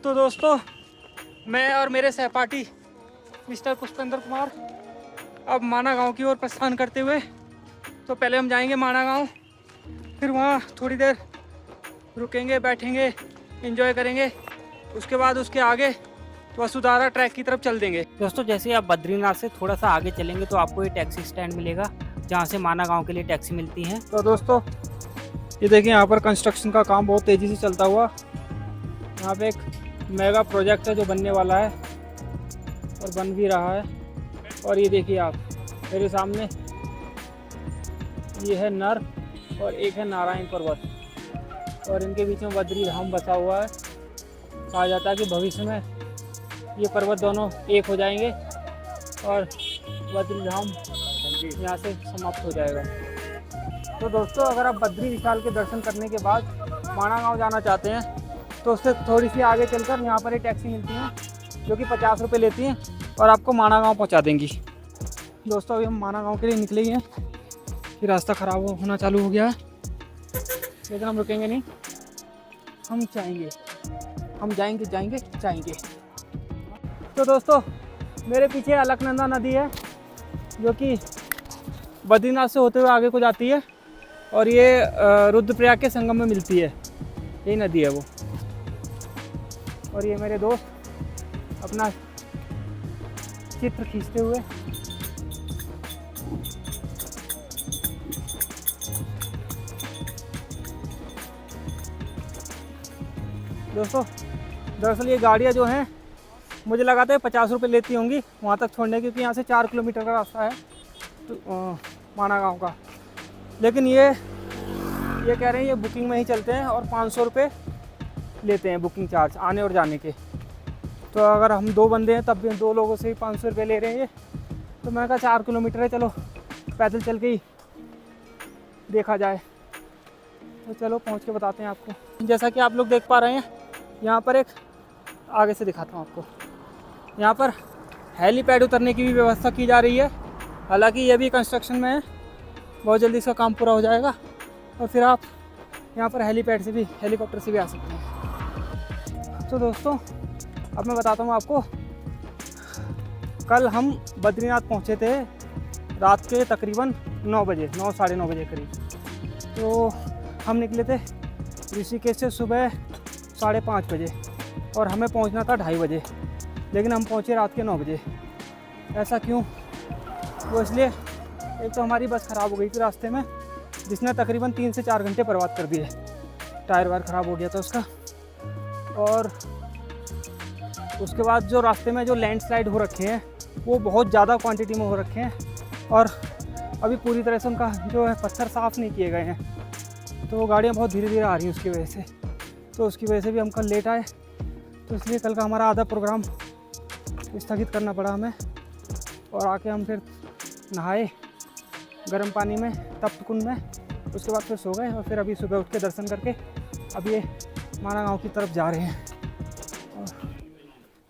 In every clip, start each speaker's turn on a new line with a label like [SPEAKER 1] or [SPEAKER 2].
[SPEAKER 1] तो दोस्तों, मैं और मेरे सहपाठी मिस्टर पुष्पेंद्र कुमार अब माना गांव की ओर प्रस्थान करते हुए, तो पहले हम जाएंगे माना गांव, फिर वहाँ थोड़ी देर रुकेंगे, बैठेंगे, एंजॉय करेंगे। उसके बाद उसके आगे वसुधारा ट्रैक की तरफ चल देंगे।
[SPEAKER 2] दोस्तों, जैसे आप बद्रीनाथ से थोड़ा सा आगे चलेंगे तो आपको ये टैक्सी स्टैंड मिलेगा जहाँ से माना गांव के लिए टैक्सी मिलती है।
[SPEAKER 1] तो दोस्तों, ये देखिए यहाँ पर कंस्ट्रक्शन का काम बहुत तेज़ी से चलता हुआ। यहाँ पे एक मेगा प्रोजेक्ट है जो बनने वाला है और बन भी रहा है। और ये देखिए आप मेरे सामने, ये है नर और एक है नारायण पर्वत, और इनके बीच में बद्री धाम बसा हुआ है। कहा जाता है कि भविष्य में ये पर्वत दोनों एक हो जाएंगे और बद्री धाम यहाँ से समाप्त हो जाएगा। तो दोस्तों, अगर आप बद्री विशाल के दर्शन करने के बाद माना गाँव जाना चाहते हैं तो उससे थोड़ी सी आगे चलकर यहाँ पर एक टैक्सी मिलती है जो कि 50 रुपये लेती हैं और आपको माना गाँव पहुँचा देंगी। दोस्तों, अभी हम माना गाँव के लिए निकले ही हैं कि रास्ता ख़राब होना चालू हो गया है, लेकिन हम रुकेंगे नहीं, हम जाएंगे, हम जाएंगे जाएंगे जाएंगे। तो दोस्तों, मेरे पीछे अलकनंदा नदी है जो कि बद्रीनाथ से होते हुए आगे को जाती है और ये रुद्रप्रयाग के संगम में मिलती है। यही नदी है वो। और ये मेरे दोस्त अपना चित्र खींचते हुए दोस्तों, दरअसल ये गाड़ियाँ जो हैं मुझे लगाता है 50 रुपये लेती होंगी वहाँ तक छोड़ने, क्योंकि यहाँ से 4 किलोमीटर का रास्ता है तो माना गाँव का। लेकिन ये कह रहे हैं ये बुकिंग में ही चलते हैं और 500 रुपये लेते हैं बुकिंग चार्ज आने और जाने के। तो अगर हम 2 बंदे हैं तब भी 2 लोगों से ही 500 रुपये ले रहे हैं ये। तो मैंने कहा 4 किलोमीटर है, चलो पैदल चल के ही देखा जाए। तो चलो पहुँच के बताते हैं आपको। जैसा कि आप लोग देख पा रहे हैं, यहाँ पर एक आगे से दिखाता हूँ आपको, यहाँ पर हेलीपैड उतरने की भी व्यवस्था की जा रही है। हालांकि ये भी कंस्ट्रक्शन में है, बहुत जल्दी इसका काम पूरा हो जाएगा और फिर आप यहाँ पर हेलीपैड से भी, हेलीकॉप्टर से भी आ सकते हैं। तो दोस्तों, अब मैं बताता हूँ आपको, कल हम बद्रीनाथ पहुँचे थे रात के तकरीबन 9 बजे, 9 साढ़े 9 बजे करीब। तो हम निकले थे ऋषिकेश से सुबह 5:30 बजे और हमें पहुँचना था 2:30 बजे, लेकिन हम पहुँचे रात के 9 बजे। ऐसा क्यों? वो इसलिए, एक तो हमारी बस ख़राब हो गई थी रास्ते में, जिसने तकरीबन 3 से 4 घंटे बर्बाद कर दिए। टायर वायर ख़राब हो गया था उसका। और उसके बाद जो रास्ते में जो लैंडस्लाइड हो रखे हैं वो बहुत ज़्यादा क्वांटिटी में हो रखे हैं और अभी पूरी तरह से उनका जो है पत्थर साफ़ नहीं किए गए हैं, तो वो गाड़ियाँ बहुत धीरे धीरे आ रही हैं उसकी वजह से। तो उसकी वजह से भी हम कल लेट आए, तो इसलिए कल का हमारा आधा प्रोग्राम स्थगित करना पड़ा हमें। और आके हम फिर नहाए गर्म पानी में, तप्त कुंड में, उसके बाद फिर सो गए और फिर अभी सुबह उठ के दर्शन करके अब ये माना गाँव की तरफ जा रहे हैं। और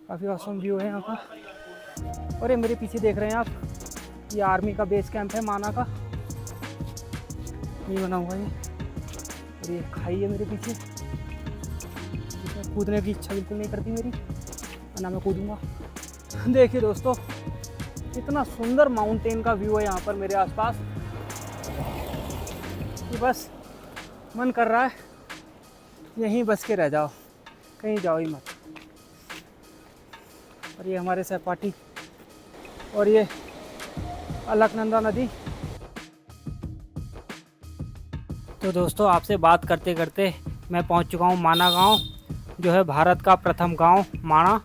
[SPEAKER 1] काफ़ी औसम व्यू है यहाँ का। और ये मेरे पीछे देख रहे हैं आप, ये आर्मी का बेस कैंप है माना का, ये बना हुआ है। और ये खाई है मेरे पीछे, कूदने की इच्छा बिल्कुल नहीं करती मेरी, ना मैं कूदूँगा। देखिए दोस्तों, इतना सुंदर माउंटेन का व्यू है यहाँ पर मेरे आसपास कि बस मन कर रहा है यहीं बस के रह जाओ, कहीं जाओ ही मत। और ये हमारे सहपाठी और ये अलकनंदा नदी।
[SPEAKER 2] तो दोस्तों, आपसे बात करते करते मैं पहुंच चुका हूं माना गांव, जो है भारत का प्रथम गांव माना।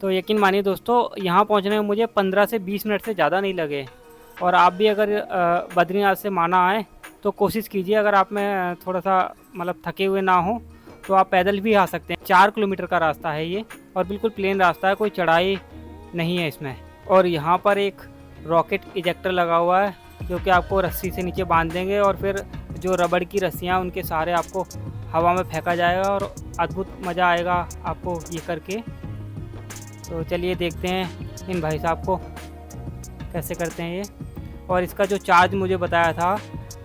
[SPEAKER 2] तो यकीन मानिए दोस्तों, यहाँ पहुँचने में मुझे 15 से 20 मिनट से ज़्यादा नहीं लगे। और आप भी अगर बद्रीनाथ से माना आएँ तो कोशिश कीजिए, अगर आप में थोड़ा सा मतलब थके हुए ना हो तो आप पैदल भी आ सकते हैं। 4 किलोमीटर का रास्ता है ये और बिल्कुल प्लेन रास्ता है, कोई चढ़ाई नहीं है इसमें। और यहाँ पर एक रॉकेट इजेक्टर लगा हुआ है जो कि आपको रस्सी से नीचे बांध देंगे और फिर जो रबड़ की रस्सियाँ उनके सहारे आपको हवा में फेंका जाएगा और अद्भुत मज़ा आएगा आपको ये करके। तो चलिए देखते हैं इन भाई साहब को कैसे करते हैं ये। और इसका जो चार्ज मुझे बताया था,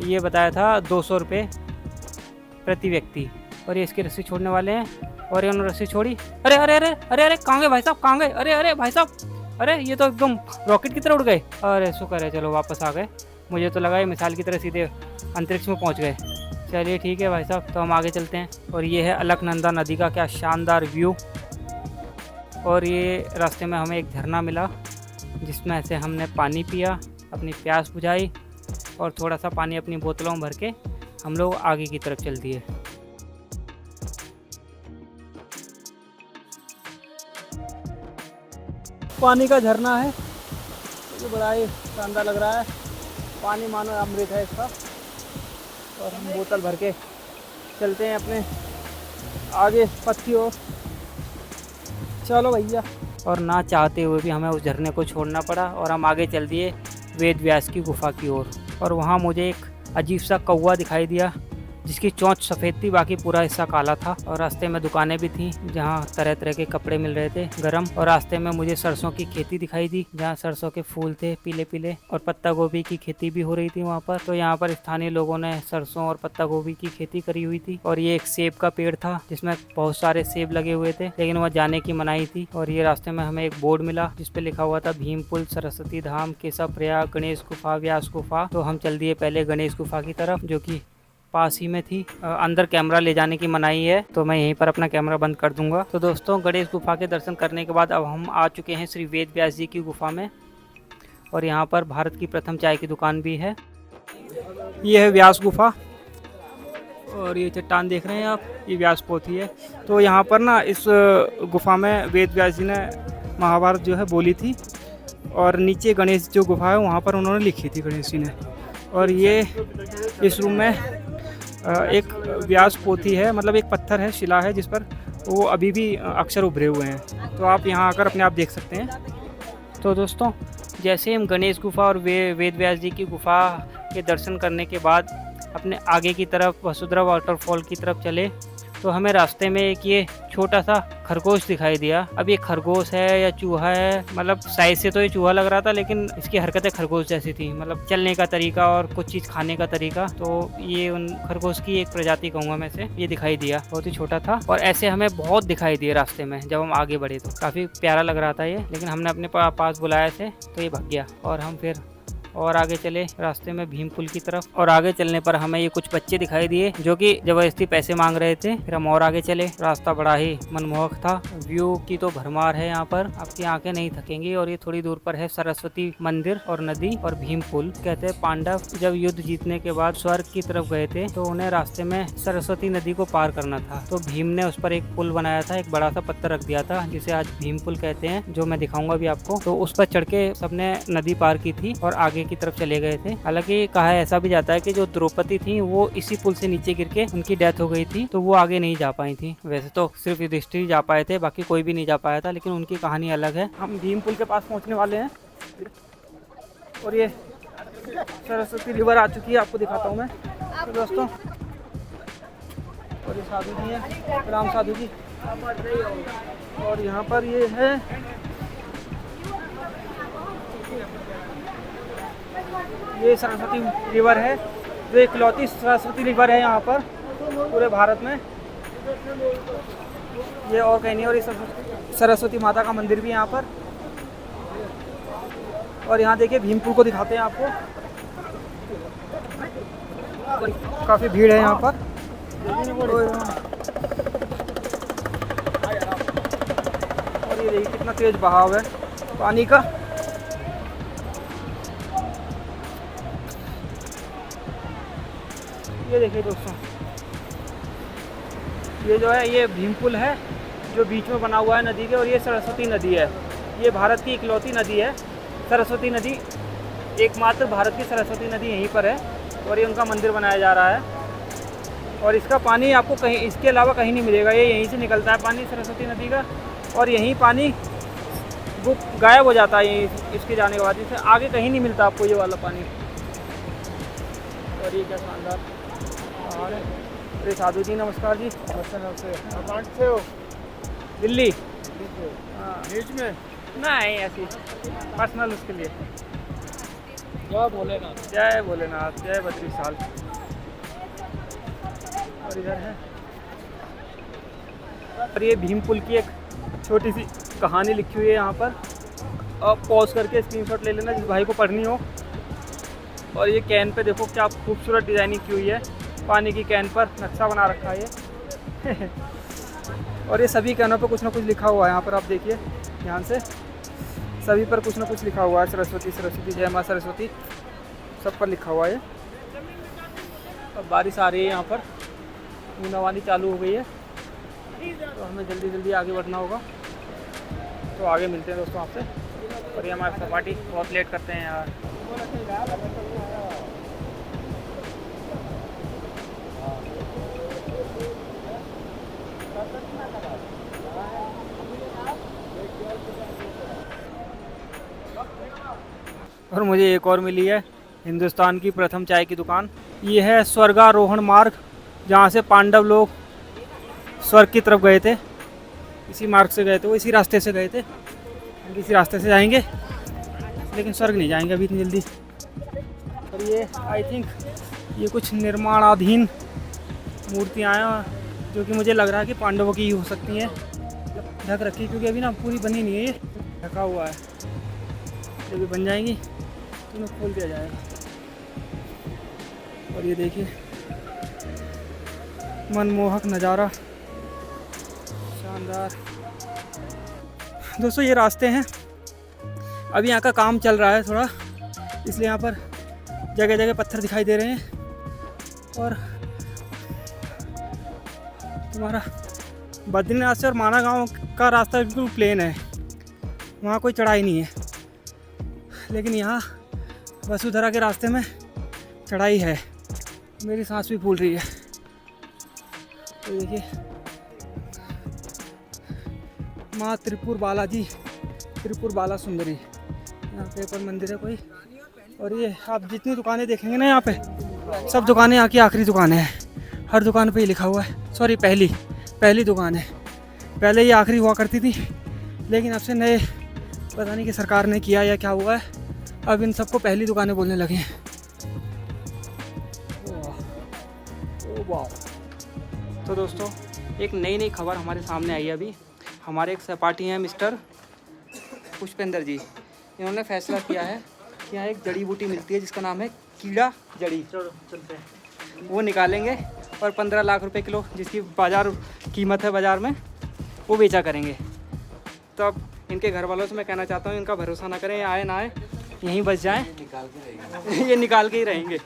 [SPEAKER 2] ये बताया था 200 रुपये प्रति व्यक्ति। और ये इसकी रस्सी छोड़ने वाले हैं और ये उन्होंने रस्सी छोड़ी। अरे अरे अरे अरे अरे कहाँ गए भाई साहब, कहाँ गए? अरे अरे भाई साहब, अरे ये तो एकदम रॉकेट की तरह उड़ गए। अरे शुक्र है चलो वापस आ गए, मुझे तो लगा ये मिसाइल की तरह सीधे अंतरिक्ष में पहुँच गए। चलिए ठीक है भाई साहब, तो हम आगे चलते हैं। और ये है अलकनंदा नदी का क्या शानदार व्यू। और ये रास्ते में हमें एक झरना मिला जिसमें से हमने पानी पिया, अपनी प्यास बुझाई और थोड़ा सा पानी अपनी बोतलों में भर के हम लोग आगे की तरफ चल दिए।
[SPEAKER 1] पानी का झरना है, ये बड़ा ही शानदार लग रहा है। पानी मानो अमृत है इसका। और हम बोतल भर के चलते हैं अपने आगे पथ की ओर। चलो भैया।
[SPEAKER 2] और ना चाहते हुए भी हमें उस झरने को छोड़ना पड़ा और हम आगे चल दिए वेद व्यास की गुफा की ओर। और वहाँ मुझे एक अजीब सा कौवा दिखाई दिया जिसकी चोंच सफ़ेद थी, बाकी पूरा हिस्सा काला था। और रास्ते में दुकानें भी थीं जहाँ तरह तरह के कपड़े मिल रहे थे गरम। और रास्ते में मुझे सरसों की खेती दिखाई दी जहाँ सरसों के फूल थे पीले पीले, और पत्ता गोभी की खेती भी हो रही थी वहाँ पर। तो यहाँ पर स्थानीय लोगों ने सरसों और पत्ता गोभी की खेती करी हुई थी। और ये एक सेब का पेड़ था जिसमें बहुत सारे सेब लगे हुए थे, लेकिन वह जाने की मनाही थी। और ये रास्ते में हमें एक बोर्ड मिला जिसपे लिखा हुआ था भीम पुल, सरस्वती धाम, केशव प्रयाग, गणेश गुफा, व्यास गुफा। तो हम चल दिए पहले गणेश गुफा की तरफ जो कि पास ही में थी। अंदर कैमरा ले जाने की मनाही है तो मैं यहीं पर अपना कैमरा बंद कर दूंगा। तो दोस्तों गणेश गुफा के दर्शन करने के बाद अब हम आ चुके हैं श्री वेद व्यास जी की गुफा में। और यहाँ पर भारत की प्रथम चाय की दुकान भी है। ये है व्यास गुफा और ये चट्टान देख रहे हैं आप, ये व्यास पोथी है। तो यहाँ पर ना इस गुफा में वेद व्यास जी ने महाभारत जो है बोली थी। और नीचे गणेश जो गुफा है वहाँ पर उन्होंने लिखी थी गणेश जी ने। और ये इस रूम में एक व्यास पोथी है, मतलब एक पत्थर है, शिला है जिस पर वो अभी भी अक्षर उभरे हुए हैं। तो आप यहाँ आकर अपने आप देख सकते हैं। तो दोस्तों जैसे हम गणेश गुफा और वेद व्यास जी की गुफा के दर्शन करने के बाद अपने आगे की तरफ वसुंधरा वाटरफॉल की तरफ चले तो हमें रास्ते में एक ये छोटा सा खरगोश दिखाई दिया। अब ये खरगोश है या चूहा है, मतलब साइज से तो ये चूहा लग रहा था लेकिन इसकी हरकतें खरगोश जैसी थी, मतलब चलने का तरीका और कुछ चीज़ खाने का तरीका। तो ये उन खरगोश की एक प्रजाति कहूँगा मैं से, ये दिखाई दिया, बहुत ही छोटा था। और ऐसे हमें बहुत दिखाई दिए रास्ते में जब हम आगे बढ़े तो काफ़ी प्यारा लग रहा था ये, लेकिन हमने अपने पास बुलाया थे तो ये भाग गया। और हम फिर और आगे चले रास्ते में भीम पुल की तरफ। और आगे चलने पर हमें ये कुछ बच्चे दिखाई दिए जो कि जबरदस्ती पैसे मांग रहे थे। फिर हम और आगे चले, रास्ता बड़ा ही मनमोहक था। व्यू की तो भरमार है यहाँ पर, आपकी आंखें नहीं थकेंगी। और ये थोड़ी दूर पर है सरस्वती मंदिर और नदी और भीम पुल। कहते हैं पांडव जब युद्ध जीतने के बाद स्वर्ग की तरफ गए थे तो उन्हें रास्ते में सरस्वती नदी को पार करना था, तो भीम ने उस पर एक पुल बनाया था, एक बड़ा सा पत्थर रख दिया था जिसे आज भीम पुल कहते हैं, जो मैं दिखाऊंगा भी आपको। तो उस पर चढ़ के सबने नदी पार की थी और आगे की तरफ चले गए थे। हालांकि कहा ऐसा भी जाता है कि जो द्रौपदी थी वो इसी पुल से नीचे गिर के उनकी डेथ हो गई थी, तो वो आगे नहीं जा पाई थी। वैसे तो सिर्फ युधिष्ठिर जा पाए थे, बाकी कोई भी नहीं जा पाया था, लेकिन उनकी कहानी अलग है। हम भीम पुल के पास पहुंचने वाले हैं और ये सरस्वती रिवर आ चुकी है, आपको दिखाता हूँ मैं। तो दोस्तों और ये साधु जी हैं, राम साधु जी। और यहाँ पर ये है ये सरस्वती रिवर है, जो इकलौती सरस्वती रिवर है यहाँ पर पूरे भारत में, ये और कहीं नहीं। और ये सरस्वती माता का मंदिर भी यहाँ पर। और यहाँ देखिए भीम पुल को दिखाते हैं आपको, काफ़ी भीड़ है यहाँ पर। और ये देखिए कितना तेज बहाव है पानी का। ये देखिए दोस्तों, ये जो है ये भीम पुल है जो बीच में बना हुआ है नदी के। और ये सरस्वती नदी है, ये भारत की इकलौती नदी है सरस्वती नदी, एकमात्र भारत की सरस्वती नदी यहीं पर है। और ये उनका मंदिर बनाया जा रहा है। और इसका पानी आपको कहीं इसके अलावा कहीं नहीं मिलेगा, ये यहीं से निकलता है पानी सरस्वती नदी का। और यहीं पानी वो गायब हो जाता है यहीं इसके जाने के बाद, इससे आगे कहीं नहीं मिलता आपको ये वाला पानी। और ये क्या शानदार। अरे साधु जी नमस्कार जी।
[SPEAKER 3] नमस्ते। कहाँ से हो?
[SPEAKER 1] दिल्ली।
[SPEAKER 3] हाँ, बीच में
[SPEAKER 1] नहीं ऐसी पर्सनल उसके लिए।
[SPEAKER 3] जय भोलेनाथ।
[SPEAKER 1] जय भोलेनाथ, जय 32 साल। और इधर है और ये भीम पुल की एक छोटी सी कहानी लिखी हुई है यहाँ पर, आप पॉज करके स्क्रीनशॉट ले लेना जिस भाई को पढ़नी हो। और ये कैन पे देखो क्या खूबसूरत डिज़ाइनिंग की हुई है, पानी की कैन पर नक्शा बना रखा है ये और ये सभी कैनों पे कुछ ना कुछ लिखा हुआ है, यहाँ पर आप देखिए ध्यान से, सभी पर कुछ ना कुछ लिखा हुआ है, सरस्वती सरस्वती, जय माँ सरस्वती, सब पर लिखा हुआ है। अब बारिश आ रही है, यहाँ पर बूंदाबांदी चालू हो गई है, तो हमें जल्दी जल्दी आगे बढ़ना होगा। तो आगे मिलते हैं दोस्तों आपसे। और ये हमारे सपाटी बहुत लेट करते हैं यार। और मुझे एक और मिली है हिंदुस्तान की प्रथम चाय की दुकान। ये है स्वर्गारोहण मार्ग, जहाँ से पांडव लोग स्वर्ग की तरफ गए थे, इसी मार्ग से गए थे, वो इसी रास्ते से गए थे। हम इसी रास्ते से जाएंगे, लेकिन स्वर्ग नहीं जाएंगे अभी इतनी जल्दी। और ये आई थिंक ये कुछ निर्माणाधीन मूर्तियाँ हैं, जो कि मुझे लग रहा है कि पांडवों की ही हो सकती हैं। ढक रखी, क्योंकि अभी ना पूरी बनी नहीं है, ये ढका हुआ है। जब भी बन जाएंगी तो इन्हें खोल दिया जाएगा। और ये देखिए मनमोहक नज़ारा, शानदार। दोस्तों ये रास्ते हैं, अभी यहाँ का काम चल रहा है थोड़ा, इसलिए यहाँ पर जगह जगह पत्थर दिखाई दे रहे हैं। और तुम्हारा बद्रीनाथ से और माना गांव का रास्ता बिल्कुल प्लेन है, वहाँ कोई चढ़ाई नहीं है। लेकिन यहाँ वसुधरा के रास्ते में चढ़ाई है। मेरी सांस भी फूल रही है। तो देखिए माँ त्रिपुर बालाजी, त्रिपुर बाला सुंदरी, यहाँ पे एक और मंदिर है कोई। और ये आप जितनी दुकानें देखेंगे ना यहाँ पे, सब दुकानें यहाँ की आखिरी दुकानें हैं। हर दुकान पे ही लिखा हुआ है, सॉरी पहली दुकान है। पहले ये आखिरी हुआ करती थी, लेकिन अब से नए पता नहीं कि सरकार ने किया या क्या हुआ है, अब इन सबको पहली दुकानें बोलने लगे हैं। तो दोस्तों एक नई खबर हमारे सामने आई है अभी। हमारे एक सहपाठी हैं मिस्टर पुष्पेंद्र जी, इन्होंने फैसला किया है कि यहाँ एक जड़ी बूटी मिलती है जिसका नाम है कीड़ा जड़ी। चलते हैं, वो निकालेंगे और 15 लाख रुपए किलो जिसकी बाज़ार कीमत है बाज़ार में, वो बेचा करेंगे। तो अब इनके घर वालों से मैं कहना चाहता हूँ, इनका भरोसा ना करें, आए ना आए, यहीं बच जाएं, ये निकाल के ही रहेंगे।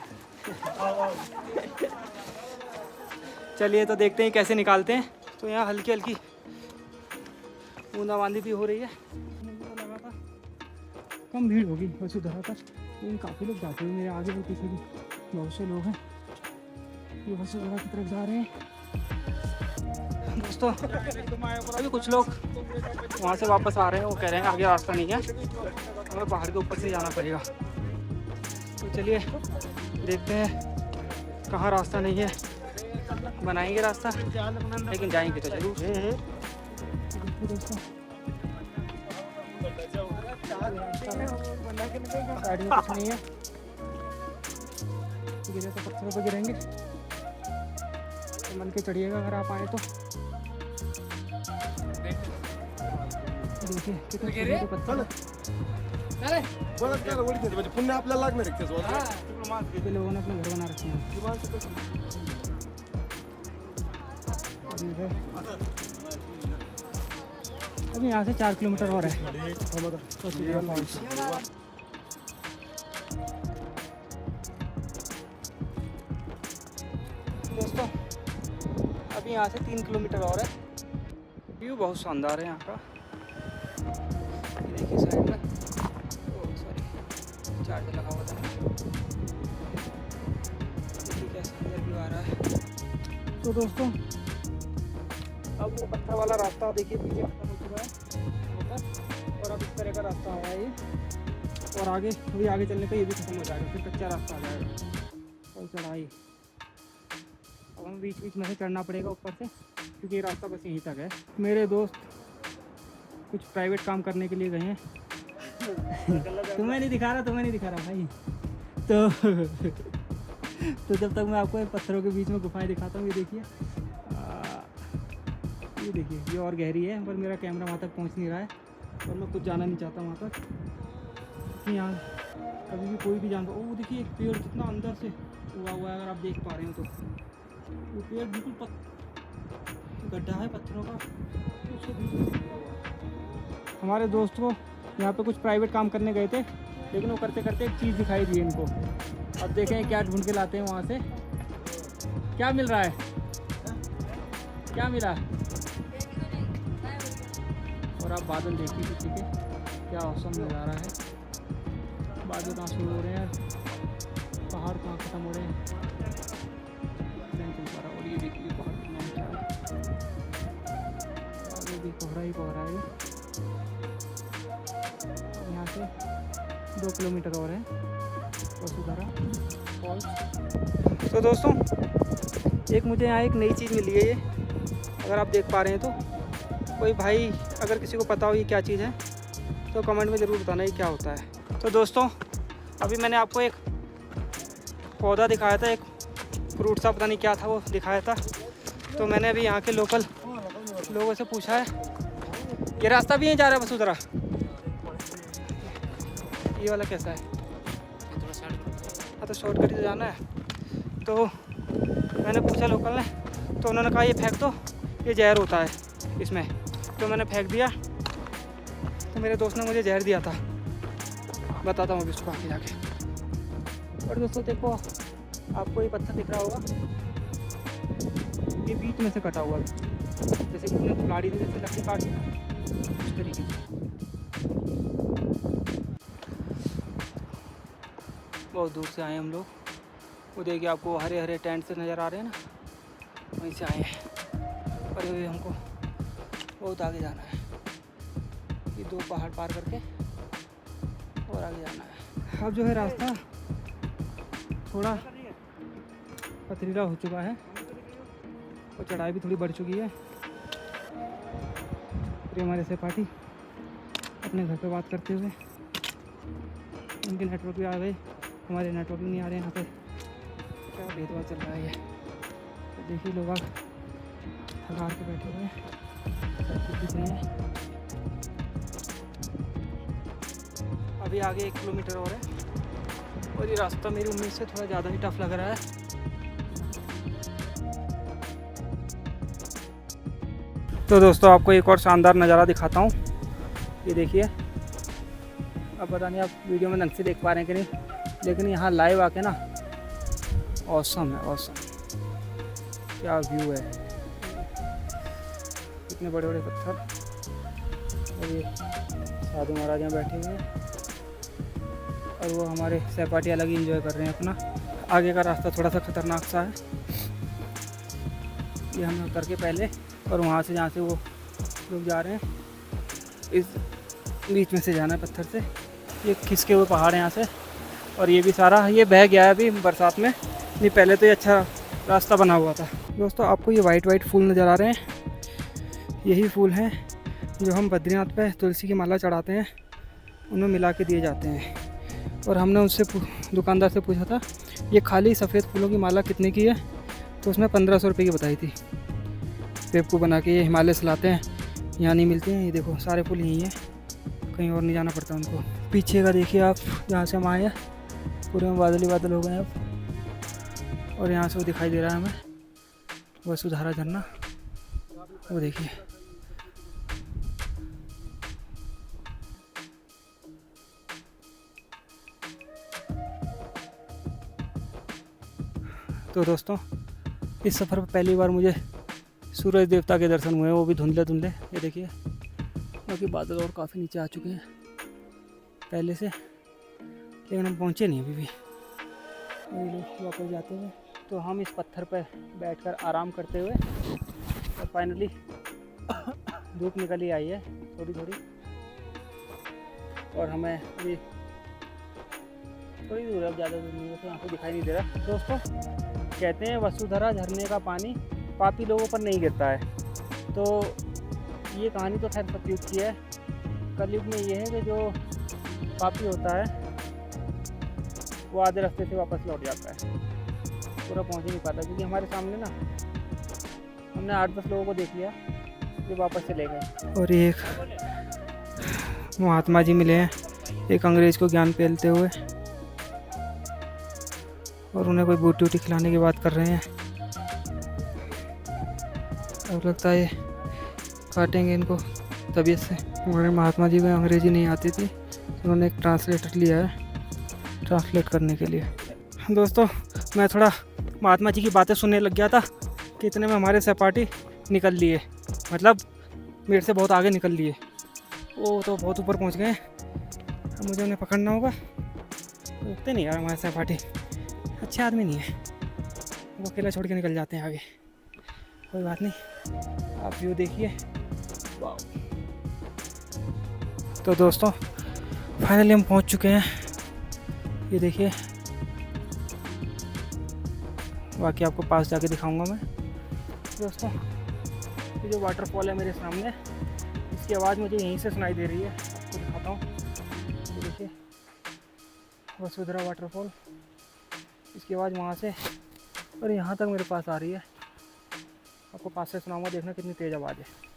[SPEAKER 1] चलिए तो देखते हैं कैसे निकालते हैं। तो यहाँ हल्की हल्की बूंदाबांदी भी हो रही है। मुझे लगा था कम भीड़ होगी वसुधरा पर, लेकिन काफ़ी लोग जाते हैं, मेरे आगे भी पीछे भी बहुत से लोग हैं। ये वसुधरा की तरफ जा रहे हैं दोस्तों। अभी कुछ लोग वहाँ से वापस आ रहे हैं, वो कह रहे हैं आगे रास्ता नहीं है, हमें पहाड़ के ऊपर से जाना पड़ेगा। तो चलिए देखते हैं, कहाँ रास्ता नहीं है बनाएंगे रास्ता, लेकिन जाएंगे तो जरूर। दोस्तों साइड में कुछ नहीं है, गिरे तो पत्थरों पर गिरेंगे, तो मन के चढ़िएगा अगर आप आए तो। देखिए कितने छोटे पत्थर,
[SPEAKER 3] पुण्य आपल्याला लागणार आहे
[SPEAKER 1] ये लोगों ने अपने घर बना रखे हैं। अभी यहाँ से 4 किलोमीटर और है दोस्तों। अभी यहाँ से 3 किलोमीटर और है। व्यू बहुत शानदार है यहाँ का, ये देखिए साइड में, सॉरी चार्ज लगा हुआ था। देखिए कैसा अंदर व्यू आ रहा है। तो दोस्तों अब वो पत्थर वाला रास्ता देखिए पीछे खत्म हो चुका है, और अब इस तरह का रास्ता आया है ये, और आगे अभी आगे चलने पे ये भी खत्म हो जाएगा, फिर कच्चा रास्ता आ जाएगा और चढ़ाई। अब हमें बीच बीच में से चढ़ना पड़ेगा ऊपर से, क्योंकि ये रास्ता बस यहीं तक है। मेरे दोस्त कुछ प्राइवेट काम करने के लिए गए हैं तुम्हें नहीं दिखा रहा भाई। तो जब तक मैं आपको पत्थरों के बीच में गुफाएं दिखाता हूँ, ये देखिए ये देखिए, ये और गहरी है पर मेरा कैमरा वहाँ तक पहुँच नहीं रहा है और मैं कुछ जाना नहीं चाहता वहाँ तक, क्योंकि यहाँ कभी भी कोई भी जानवर। वो देखिए एक पेड़ कितना अंदर से उगा हुआ है, अगर आप देख पा रहे हो तो वो पेड़ बिल्कुल गड्ढा है पत्थरों का, उसके बीच में से उगा हुआ है। हमारे दोस्त को यहाँ पे कुछ प्राइवेट काम करने गए थे, लेकिन वो करते करते एक चीज़ दिखाई दी इनको। अब देखें क्या ढूंढ के लाते हैं वहाँ से, क्या मिल रहा है, क्या मिला। और आप बादल देखिए, ठीक है क्या औसम नज़ारा है, बादल कहाँ शुरू हो रहे हैं, पहाड़ कहाँ ख़त्म हो रहे हैं, नहीं चल पा रहा। और ये देखिए पहाड़ कितना ऊंचा है, आगे भी कोहरा ही कोहरा है। यहाँ से 2 किलोमीटर और है वसुधारा फॉल्स। तो दोस्तों एक मुझे यहाँ एक नई चीज़ मिली है, ये अगर आप देख पा रहे हैं तो, कोई भाई अगर किसी को पता हो ये क्या चीज़ है तो कमेंट में ज़रूर बताना ये क्या होता है। तो दोस्तों अभी मैंने आपको एक पौधा दिखाया था, एक फ्रूट सा पता नहीं क्या था वो दिखाया था, तो मैंने अभी यहाँ के लोकल लोगों से पूछा है, ये रास्ता भी यहीं जा रहा है वसुधारा, ये वाला कैसा है, हाँ तो शॉर्टकट से जाना है। तो मैंने पूछा लोकल ने, तो उन्होंने कहा ये फेंक दो, ये जहर होता है इसमें, तो मैंने फेंक दिया। तो मेरे दोस्त ने मुझे जहर दिया था, बताता हूँ अभी उसको आगे जाके। और दोस्तों देखो आपको ये पत्थर दिख रहा होगा, ये बीच में से कटा हुआ है, जैसे कि उसने कुल्हाड़ी से जैसे लकड़ी काट इस तरीके से। बहुत दूर से आए हम लोग, वो देखिए आपको हरे हरे टेंट से नज़र आ रहे हैं ना, वहीं से आए हैं। और ये हमको बहुत आगे जाना है, ये 2 पहाड़ पार करके और आगे जाना है। अब जो है रास्ता थोड़ा पथरीला हो चुका है और चढ़ाई भी थोड़ी बढ़ चुकी है। फिर हमारे सहपाठी अपने घर पे बात करते हुए, उनके नेटवर्क भी आ गए, हमारे नेटवर्क नहीं आ रहे यहाँ पे, क्या भेदभाव चल रहा है ये। तो देखिए लोग हकार के बैठे हुए हैं, सब कुछ दिख रहे हैं। अभी आगे 1 किलोमीटर और है और ये रास्ता मेरी उम्मीद से थोड़ा ज़्यादा ही टफ लग रहा है। तो दोस्तों आपको एक और शानदार नज़ारा दिखाता हूँ, ये देखिए। अब पता नहीं आप वीडियो में ढंग से देख पा रहे हैं कि नहीं, लेकिन यहाँ लाइव आके ना औसम है, औसम, क्या व्यू है, इतने बड़े बड़े पत्थर, और ये साधु महाराज यहाँ बैठे हुए हैं और वो हमारे सहपाठी अलग ही एंजॉय कर रहे हैं अपना। आगे का रास्ता थोड़ा सा खतरनाक सा है, ये हमें उतर के पहले, और वहाँ से जहाँ से वो लोग जा रहे हैं इस बीच में से जाना है पत्थर से। ये खिसके हुए पहाड़ हैं यहाँ से, और ये भी सारा ये बह गया है अभी बरसात में, नहीं पहले तो ये अच्छा रास्ता बना हुआ था। दोस्तों आपको ये वाइट फूल नज़र आ रहे हैं, यही फूल हैं जो हम बद्रीनाथ पे तुलसी की माला चढ़ाते हैं, उनमें मिला के दिए जाते हैं। और हमने उससे दुकानदार से पूछा था ये खाली सफ़ेद फूलों की माला कितने की है, तो उसने 1500 रुपये की बताई थी। बेवकूफ़ बना के ये हिमालय से लाते हैं, यहाँ नहीं मिलते हैं। ये देखो सारे फूल यहीं हैं, कहीं और नहीं जाना पड़ता उनको। पीछे का देखिए आप, जहाँ से हम आए हैं पूरे में बादल ही बादल हो गए हैं अब, और यहाँ से वो दिखाई दे रहा है हमें वसुधारा झरना, वो देखिए। तो दोस्तों इस सफ़र पर पहली बार मुझे सूरज देवता के दर्शन हुए, वो भी धुंधले धुंधले, ये देखिए। बाकी बादल और काफ़ी नीचे आ चुके हैं पहले से, लेकिन हम पहुँचे नहीं अभी भी। वही लोग वापस जाते हुए, तो हम इस पत्थर पर बैठकर आराम करते हुए, और फाइनली धूप निकल ही आई है थोड़ी थोड़ी, और हमें अभी थोड़ी दूर है, ज़्यादा दूर नहीं है, तो यहाँ पे दिखाई नहीं दे रहा। दोस्तों कहते हैं वसुधारा झरने का पानी पापी लोगों पर नहीं गिरता है, तो ये कहानी तो खैर सतयुग की है। कलयुग में ये है कि जो पापी होता है वो आधे रास्ते से वापस लौट जाता है, पूरा पहुंच ही नहीं पाता। क्योंकि हमारे सामने ना हमने 8-10 लोगों को देख लिया ये वापस चले गए।
[SPEAKER 2] और एक महात्मा जी मिले हैं, एक अंग्रेज को ज्ञान पेलते हुए, और उन्हें कोई बूटी वूटी खिलाने की बात कर रहे हैं। अब लगता है काटेंगे इनको तबीयत से। हमारे महात्मा जी को अंग्रेजी नहीं आती थी, उन्होंने एक ट्रांसलेटर लिया है ट्रांसलेट करने के लिए। दोस्तों मैं थोड़ा महात्मा जी की बातें सुनने लग गया था कि इतने में हमारे सहपाठी निकल लिए, मतलब मेरे से बहुत आगे निकल लिए। वो तो बहुत ऊपर पहुंच गए, अब मुझे उन्हें पकड़ना होगा। रुकते नहीं यार हमारे सहपाठी, अच्छे आदमी नहीं है, वो अकेला छोड़ के निकल जाते हैं आगे। कोई बात नहीं, आप व्यू देखिए। तो दोस्तों फाइनली हम पहुंच चुके हैं, ये देखिए। बाकी आपको पास जाके दिखाऊंगा मैं। दोस्तों ये जो वाटरफॉल है मेरे सामने, इसकी आवाज़ मुझे यहीं से सुनाई दे रही है, आपको दिखाता हूँ। ये देखिए वसुधरा वाटरफॉल, इसकी आवाज़ वहाँ से और यहाँ तक मेरे पास आ रही है। आपको पास से सुनाऊंगा, देखना कितनी तेज़ आवाज़ है।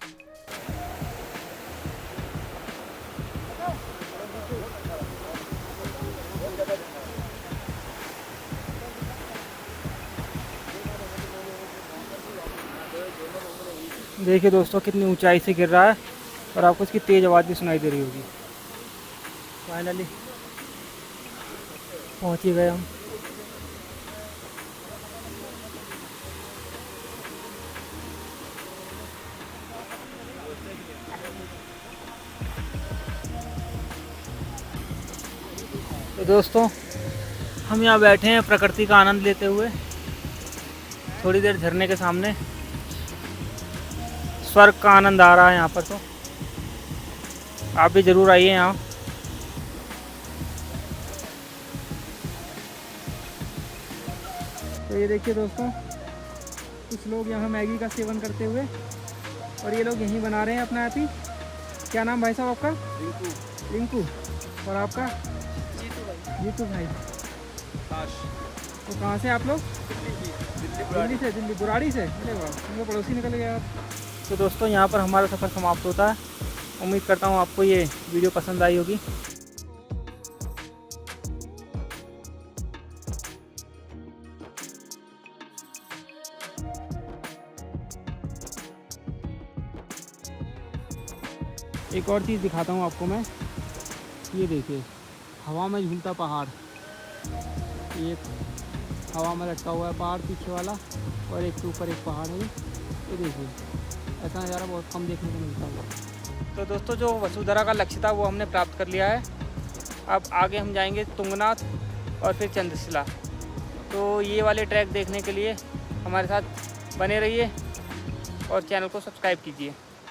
[SPEAKER 2] देखिए दोस्तों कितनी ऊंचाई से गिर रहा है और आपको इसकी तेज़ आवाज़ भी सुनाई दे रही होगी। फाइनली पहुंच ही गए हम। तो दोस्तों हम यहाँ बैठे हैं प्रकृति का आनंद लेते हुए, थोड़ी देर झरने के सामने। स्वर्ग का आनंद आ रहा है यहाँ पर, तो आप भी ज़रूर आइए यहाँ।
[SPEAKER 1] तो ये देखिए दोस्तों, कुछ लोग यहाँ मैगी का सेवन करते हुए, और ये लोग यहीं बना रहे हैं अपना आप ही। क्या नाम भाई साहब आपका? रिंकू। रिंकू। और आपका? जीतू भाई। तो कहाँ से आप लोग? दिल्ली से। दिल्ली बुराड़ी से? अरे वाह, हम पड़ोसी निकल गए आप।
[SPEAKER 2] तो दोस्तों यहाँ पर हमारा सफ़र समाप्त होता है। उम्मीद करता हूँ आपको ये वीडियो पसंद आई होगी।
[SPEAKER 1] एक और चीज़ दिखाता हूँ आपको मैं, ये देखिए हवा में झूलता पहाड़। एक हवा में लटका हुआ है पहाड़ पीछे वाला, और एक के ऊपर एक पहाड़ है। ये देखिए ऐसा नज़ारा बहुत कम देखने को मिलता है।
[SPEAKER 2] तो दोस्तों जो वसुधरा का लक्ष्य था वो हमने प्राप्त कर लिया है। अब आगे हम जाएंगे तुंगनाथ और फिर चंद्रशिला। तो ये वाले ट्रैक देखने के लिए हमारे साथ बने रहिए और चैनल को सब्सक्राइब कीजिए।